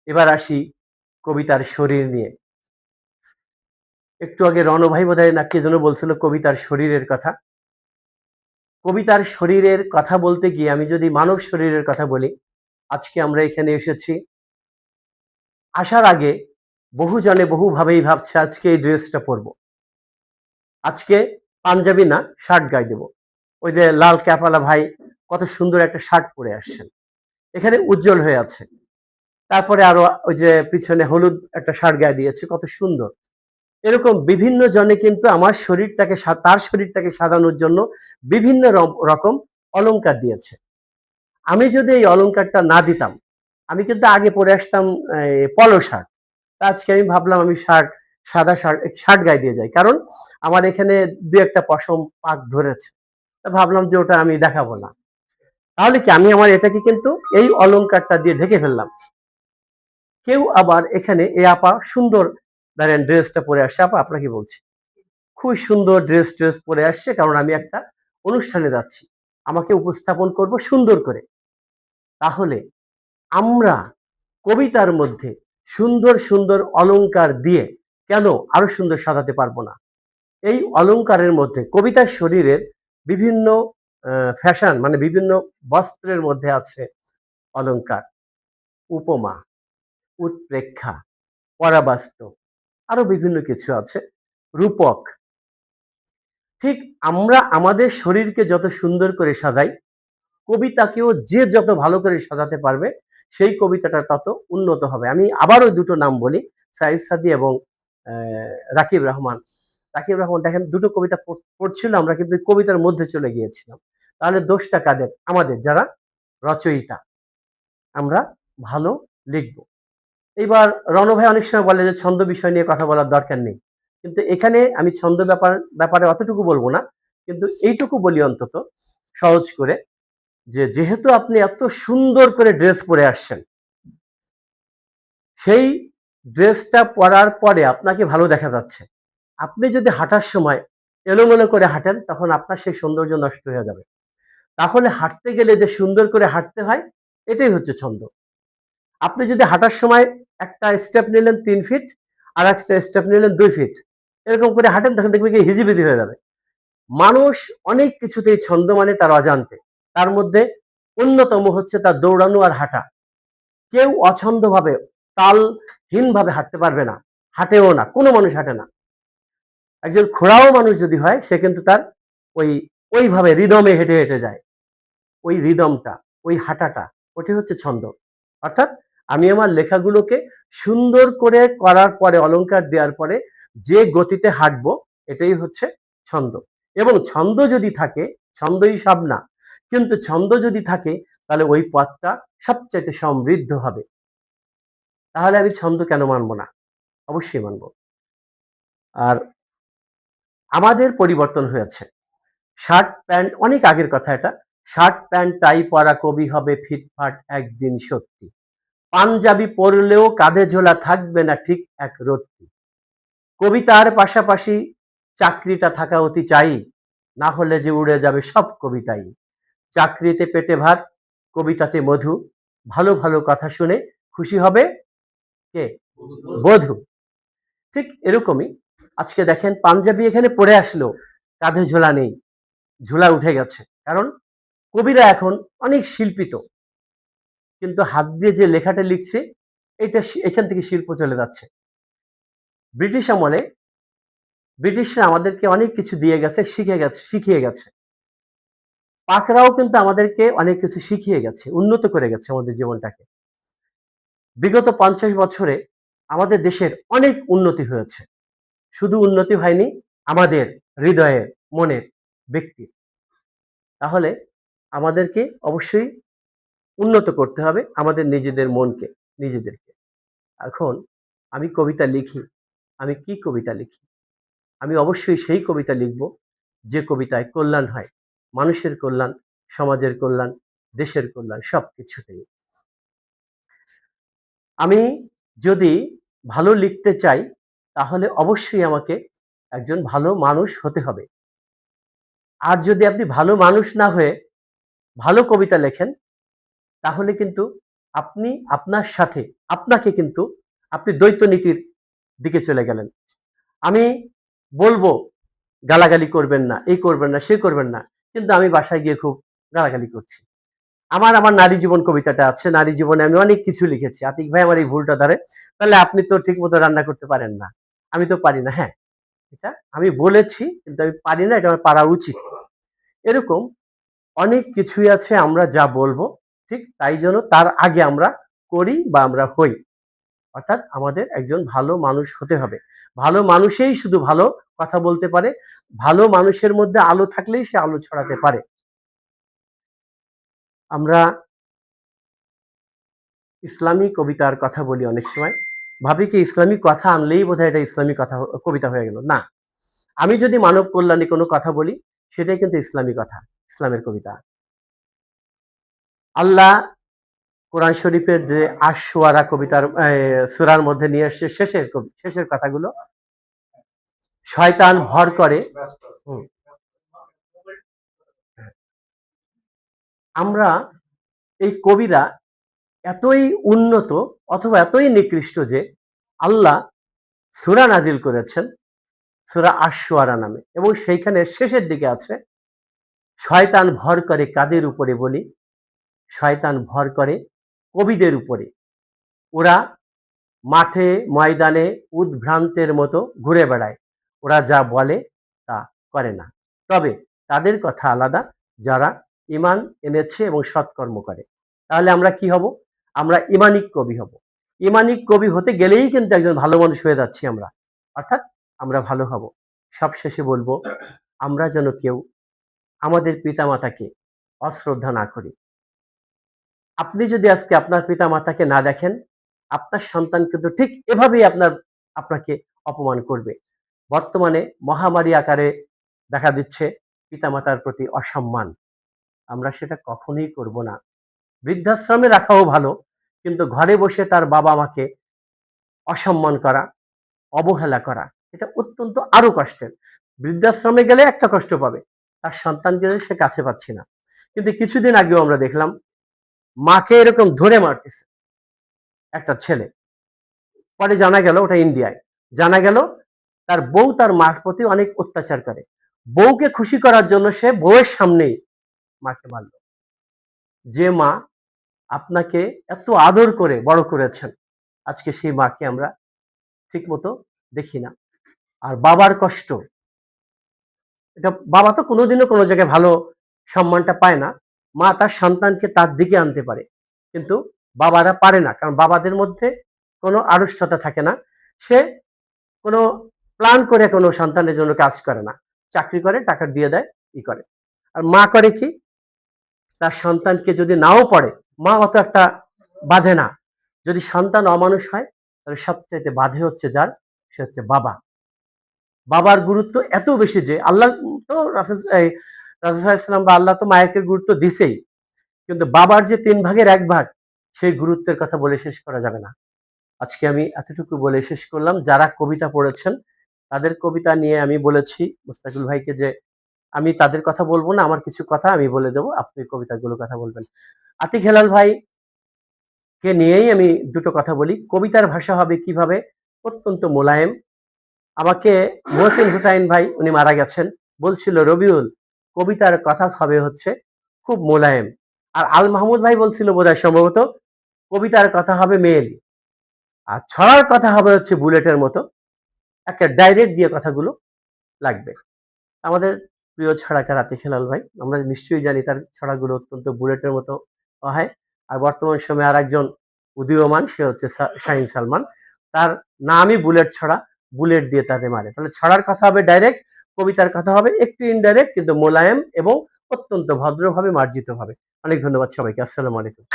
এবার আসি কবিতার শরীর নিয়ে। একটু আগে রণভাই বোধহয় না কে যেন বলছিল কবিতার শরীরের কথা। কবিতার শরীরের কথা বলতে গিয়ে আমি যদি মানব শরীরের কথা বলি, আজকে আমরা এখানে এসেছি। আসার আগে বহু জনে বহুভাবেই ভাবছে আজকে এই ড্রেসটা পরবো। আজকে পাঞ্জাবি না, শার্ট গায়ে দেব। ওই যে লাল ক্যাপওয়ালা ভাই কত সুন্দর একটা শার্ট পরে আসছেন। এখানে উজ্জ্বল হয়ে আছে। তারপরে আরো ওই যে পিছনে হলুদ একটা শার্ট গায়ে দিয়েছে, কত সুন্দর। এরকম বিভিন্ন জনে কিন্তু আমার শরীরটাকে তার শরীরটাকে সাজানোর জন্য বিভিন্ন রকম অলংকার দিয়েছে। আমি যদি এই অলংকারটা না দিতাম, আমি কিন্তু আগে পরে আসতাম পলো শার্ট। আজকে আমি ভাবলাম আমি সাদা শার্ট গায়ে দিয়ে যাই, কারণ আমার এখানে দু একটা পশম পাক ধরেছে। তা ভাবলাম যে ওটা আমি দেখাবো না। তাহলে কি আমি আমার এটাকে কিন্তু এই অলংকারটা দিয়ে ঢেকে ফেললাম। কেউ আবার এখানে এই আপা সুন্দর ধরেন ড্রেসটা পরে আসছে, আপা আপনাকে বলছি খুব সুন্দর ড্রেস পরে আসছে, কারণ আমি একটা অনুষ্ঠানে যাচ্ছি, আমাকে উপস্থাপন করব সুন্দর করে। তাহলে আমরা কবিতার মধ্যে সুন্দর সুন্দর অলংকার দিয়ে কেন আরো সুন্দর সাজাতে পারবো না? এই অলংকারের মধ্যে কবিতার শরীরের বিভিন্ন ফ্যাশন মানে বিভিন্ন বস্ত্রের মধ্যে আছে অলংকার, উপমা, উৎপ্রেক্ষা, পরাবাস্তব, আরো বিভিন্ন কিছু আছে, রূপক। ঠিক আমরা আমাদের শরীরকে যত সুন্দর করে সাজাই, কবিতাকেও যে যত ভালো করে সাজাতে পারবে সেই কবিতাটা তত উন্নত হবে। আমি আবারও দুটো নাম বলি, সাইদ সাদি এবং রাকিব রহমান। রাকিব রহমান দেখেন দুটো কবিতা পড়ছিল, আমরা কিন্তু কবিতার মধ্যে চলে গিয়েছিলাম। তাহলে দোষটা কাদের? আমাদের, যারা রচয়িতা। আমরা ভালো লিখব। এইবার রণ ভাই অনেক সময় বলে যে ছন্দ বিষয় নিয়ে কথা বলার দরকার নেই, কিন্তু এখানে আমি ছন্দ ব্যাপারে অতটুকু বলবো না, কিন্তু এইটুকু বলি অন্তত সহজ করে, যে যেহেতু আপনি এত সুন্দর করে ড্রেস পরে আসছেন, সেই ড্রেসটা পরার পরে আপনাকে ভালো দেখা যাচ্ছে। আপনি যদি হাঁটার সময় এলোমেলো করে হাঁটেন, তখন আপনার সেই সৌন্দর্য নষ্ট হয়ে যাবে। তাহলে হাঁটতে গেলে যে সুন্দর করে হাঁটতে হয়, এটাই হচ্ছে ছন্দ। আপনি যদি হাঁটার সময় একটা স্টেপ নিলেন 3 ফিট, আর একটা স্টেপ নিলেন 2 ফিট, এরকম করে হাঁটেন, তখন দেখবেন কি হিজিবিজি হয়ে যাবে। মানুষ অনেক কিছুতেই ছন্দ মানে তার অজান্তে। তার মধ্যে অন্যতম হচ্ছে তার দৌড়ানো আর হাঁটা। কেউ অছন্দভাবে তালহীনভাবে হাঁটতে পারবে না, হাঁটেও না, কোনো মানুষ হাঁটে না। একজন খোঁড়াও মানুষ যদি হয়, সে কিন্তু তার ওই ওইভাবে রিদমে হেঁটে হেঁটে যায়। ওই রিদমটা, ওই হাঁটাটা, ওটি হচ্ছে ছন্দ। অর্থাৎ আমি আমার লেখাগুলোকে সুন্দর করে করার পরে, অলংকার দেওয়ার পরে যে গতিতে হাঁটবো, এটাই হচ্ছে ছন্দ। এবং ছন্দ যদি থাকে, ছন্দই সব না, কিন্তু ছন্দ যদি থাকে, তাহলে ওই পথটা সবচাইতে সমৃদ্ধ হবে। তাহলে আমি ছন্দ কেন মানবো না? অবশ্যই মানবো। আর আমাদের পরিবর্তন হয়েছে। শার্ট প্যান্ট অনেক আগের কথা এটা। শার্ট প্যান্ট টাই পরা কবি হবে ফিটফাট একদিন সত্যি। পাঞ্জাবি পরলেও কাঁধে ঝোলা থাকবে না ঠিক এক রত্তি। কবিতার পাশাপাশি চাকরিটা থাকা অতি চাই, না হলে যে উড়ে যাবে সব কবিতাই। চাকরিতে পেটে ভাত, কবিতাতে মধু, ভালো ভালো কথা শুনে খুশি হবে কে? বধূ। ঠিক এরকমই আজকে দেখেন পাঞ্জাবি এখানে পরে আসলো, কাঁধে ঝোলা নেই, ঝোলা উঠে গেছে। কারণ কবিরা এখন অনেক শিল্পিত, কিন্তু হাত দিয়ে যে লেখাটা লিখছে, এটা এখান থেকে শিল্প চলে যাচ্ছে। ব্রিটিশ আমলে ব্রিটিশরা আমাদেরকে অনেক কিছু দিয়ে গেছে, শিখিয়ে গেছে। পাকরাও কিন্তু আমাদেরকে অনেক কিছু শিখিয়ে গেছে, উন্নত করে গেছে আমাদের জীবনটাকে। বিগত 50 বছরে আমাদের দেশের অনেক উন্নতি হয়েছে। শুধু উন্নতি হয়নি আমাদের হৃদয়ের, মনের, ব্যক্তির। তাহলে আমাদেরকে অবশ্যই উন্নত করতে হবে আমাদের নিজেদের মনকে, নিজেদেরকে। এখন আমি কবিতা লিখি, আমি কি কবিতা লিখি? আমি অবশ্যই সেই কবিতা লিখব যে কবিতায় কল্যাণ হয়, মানুষের কল্যাণ, সমাজের কল্যাণ, দেশের কল্যাণ, সবকিছুতেই। আমি যদি ভালো লিখতে চাই, তাহলে অবশ্যই আমাকে একজন ভালো মানুষ হতে হবে। আর যদি আপনি ভালো মানুষ না হয়ে ভালো কবিতা লেখেন, তাহলে কিন্তু আপনি আপনার সাথে আপনাকে কিন্তু আপনি দ্বৈত নীতির দিকে চলে গেলেন। আমি বলবো গালাগালি করবেন না, এই করবেন না, সে করবেন না। কিন্তু আমি বাসায় গিয়ে খুব গালাগালি করছি। আমার নারী জীবন কবিতাটা আছে। নারী জীবনে আমি অনেক কিছু লিখেছি। আতিক ভাই আমার এই ভুলটা ধরে। তাহলে আপনি তো ঠিকমতো রান্না করতে পারেন না। আমি তো পারি না। হ্যাঁ, এটা আমি বলেছি কিন্তু আমি পারি না, এটা আমার পারা উচিত। এরকম অনেক কিছুই আছে আমরা যা বলবো ঠিক তাই যেন তার আগে আমরা করি বা আমরা হই। অর্থাৎ আমাদের একজন ভালো মানুষ হতে হবে। ভালো মানুষই শুধু ভালো কথা বলতে পারে। ভালো মানুষের মধ্যে আলো থাকলেই সে আলো ছড়াতে পারে। আমরা ইসলামী কবিতার কথা বলি অনেক সময়। ভাবি কি ইসলামী কথা আনলেই বোধহয় এটা ইসলামী কথা কবিতা হয়ে গেল। না। আমি যদি মানব কল্যাণে কোনো কথা বলি সেটাই কিন্তু ইসলামী কথা, ইসলামের কবিতা। আল্লাহ কোরআন শরীফের যে আশ-শুআরা কবিতার সূরার মধ্যে নিয়ে আসছে শেষের কথাগুলো, শয়তান ভর করে। হুম, আমরা এই কবিরা এতই উন্নত অথবা এতই নিকৃষ্ট যে আল্লাহ সূরা নাজিল করেছেন সূরা আশ-শুআরা নামে, এবং সেইখানে শেষের দিকে আছে শয়তান ভর করে কাদের উপরে বলি, শয়তান ভর করে কবিদের উপরে। ওরা মাঠে ময়দানে উদ্ভ্রান্তের মতো ঘুরে বেড়ায়। ওরা যা বলে তা করে না। তবে তাদের কথা আলাদা, যারা ঈমান এনেছে এবং সৎকর্ম করে। তাহলে আমরা কি হব? আমরা ঈমানিক কবি হব। ঈমানিক কবি হতে গেলেই কিন্তু একজন ভালো মানুষ হয়ে যাচ্ছি আমরা। অর্থাৎ আমরা ভালো হব। সবশেষে বলবো, আমরা যেন কেউ আমাদের পিতামাতাকে অশ্রদ্ধা না করি। আপনি যদি আজকে আপনার পিতামাতাকে না দেখেন, আপনার সন্তান কিন্তু ঠিক এভাবেই আপনাকে অপমান করবে। বর্তমানে মহামারী আকারে দেখা দিচ্ছে পিতামাতার প্রতি অসম্মান। আমরা সেটা কখনোই করব না। বৃদ্ধাশ্রমে রাখাও ভালো, কিন্তু ঘরে বসে তার বাবা-মাকে অসম্মান করা, অবহেলা করা, এটা অত্যন্ত আরো কষ্টের। বৃদ্ধাশ্রমে গেলে একটা কষ্ট পাবে, তার সন্তানকে সে কাছে পাচ্ছে না। কিন্তু কিছুদিন আগেও আমরা দেখলাম মাকে এরকম ধরে মারতেছে একটা ছেলে। পরে জানা গেল ওটা ইন্ডিয়ায়। জানা গেল তার বউ তার মার প্রতি অনেক অত্যাচার করে। বউকে খুশি করার জন্য সে বউয়ের সামনেই মাকে মারল। যে মা আপনাকে এত আদর করে বড় করেছেন, আজকে সেই মাকে আমরা ঠিকমতো দেখি না। আর বাবার কষ্ট, এটা বাবা তো কোনোদিনও কোনো জায়গায় ভালো সম্মানটা পায় না। মা তার সন্তানকে তার দিকে আনতে পারে, কিন্তু বাবারা পারে না, কারণ বাবাদের মধ্যে কোনো আড়ষ্টতা থাকে না। সে কোনো প্ল্যান করে কোনো সন্তানের জন্য কাজ করে না। চাকরি করে, টাকা দিয়ে দেয়, ই করে। আর মা করে কি? তার সন্তানকে যদি নাও পড়ে, মা অত একটা বাধে না। যদি সন্তান অমানুষ হয়, তাহলে সবচাইতে বাধে হচ্ছে যার, সে হচ্ছে বাবা। বাবার গুরুত্ব এত বেশি যে আল্লাহ তো রাসূল সাল্লাল্লাহু আলাইহি বা আল্লাহ তো মায়েকে গুরুত্ব দিছেই। কিন্তু বাবার যে ৩ ভাগের ১ ভাগ, সেই গুরুত্বের কথা বলে শেষ করা যাবে না। আজকে আমি এতটুকু বলে শেষ করলাম। যারা কবিতা পড়েছেন, তাদের কবিতা নিয়ে আমি বলেছি মুস্তাকিল ভাইকে যে আমি তাদের কথা বলব না, আমার কিছু কথা আমি বলে দেব, আপনি কবিতাগুলোর কথা বলবেন। আতিক হেলাল ভাইকে নিয়েই আমি দুটো কথা বলি। কবিতার ভাষা হবে কিভাবে? অত্যন্ত মোলায়েম। আমাকে মহসিন হুসাইন ভাই, উনি মারা গেছেন, বলছিল, রবিউল, কবিতার কথা হবে হচ্ছে খুব মোলায়েম। আর আল মাহমুদ ভাই বলছিল বোধহয় সম্ভবত, কবিতার কথা হবে মেয়েলি। আর ছড়ার কথা হবে হচ্ছে বুলেটের মতো, একটা ডাইরেক্ট দিয়ে কথাগুলো লাগবে। আমাদের প্রিয় ছড়াকার আতিক হেলাল ভাই, আমরা নিশ্চয়ই জানি তার ছড়াগুলো অত্যন্ত বুলেটের মতো হয়। আর বর্তমান সময়ে আর একজন উদীয়মান, সে হচ্ছে শাহীন সালমান। তার নামই বুলেট ছড়া, বুলেট দিয়ে তাতে মারে। তাহলে ছড়ার কথা হবে ডাইরেক্ট, কবিতার কথা হবে একটু ইনডাইরেক্ট, কিন্তু মোলায়েম এবং অত্যন্ত ভদ্রভাবে মার্জিত ভাবে। অনেক ধন্যবাদ সবাইকে। আসসালামু আলাইকুম।